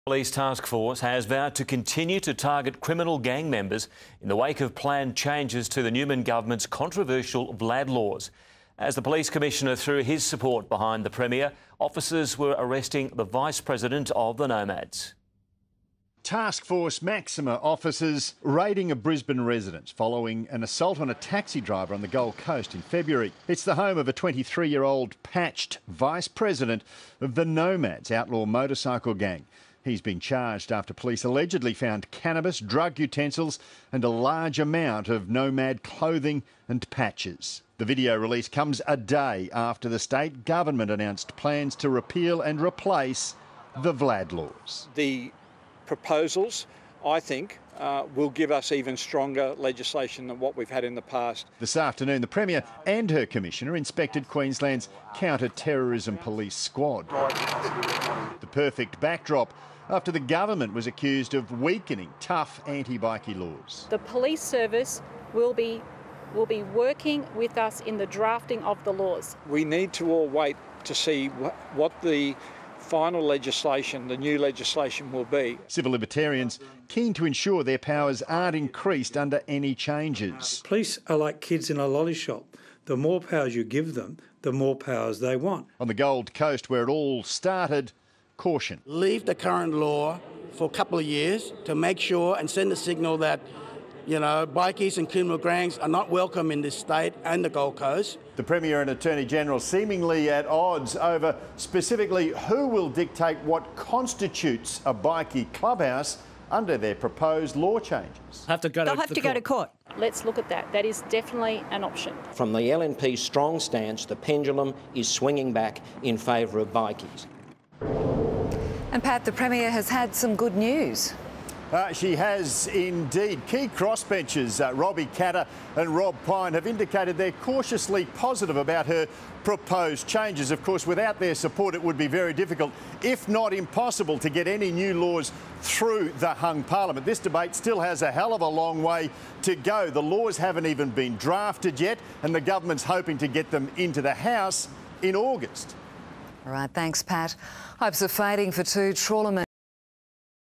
Police task force has vowed to continue to target criminal gang members in the wake of planned changes to the Newman government's controversial VLAD laws. As the police commissioner threw his support behind the Premier, officers were arresting the Vice President of the Nomads. Task Force Maxima officers raiding a Brisbane residence following an assault on a taxi driver on the Gold Coast in February. It's the home of a 23-year-old patched Vice President of the Nomads outlaw motorcycle gang. He's been charged after police allegedly found cannabis, drug utensils and a large amount of nomad clothing and patches. The video release comes a day after the state government announced plans to repeal and replace the VLAD laws. The proposals, I think, will give us even stronger legislation than what we've had in the past. This afternoon, the Premier and her Commissioner inspected Queensland's counter-terrorism police squad. The perfect backdrop after the government was accused of weakening tough anti-bikie laws. The police service will be working with us in the drafting of the laws. We need to all wait to see what the final legislation, the new legislation, will be. Civil libertarians keen to ensure their powers aren't increased under any changes. Police are like kids in a lolly shop. The more powers you give them, the more powers they want. On the Gold Coast, where it all started, caution. Leave the current law for a couple of years to make sure and send a signal that, you know, bikies and criminal gangs are not welcome in this state and the Gold Coast. The Premier and Attorney General seemingly at odds over specifically who will dictate what constitutes a bikie clubhouse under their proposed law changes. They'll have to go to court. Let's look at that. That is definitely an option. From the LNP's strong stance, the pendulum is swinging back in favour of bikies. And Pat, the Premier has had some good news. She has indeed. Key crossbenchers Robbie Katter and Rob Pine have indicated they're cautiously positive about her proposed changes. Of course, without their support, it would be very difficult, if not impossible, to get any new laws through the hung parliament. This debate still has a hell of a long way to go. The laws haven't even been drafted yet, and the government's hoping to get them into the House in August. All right, thanks, Pat. Hopes are fading for two trawlermen.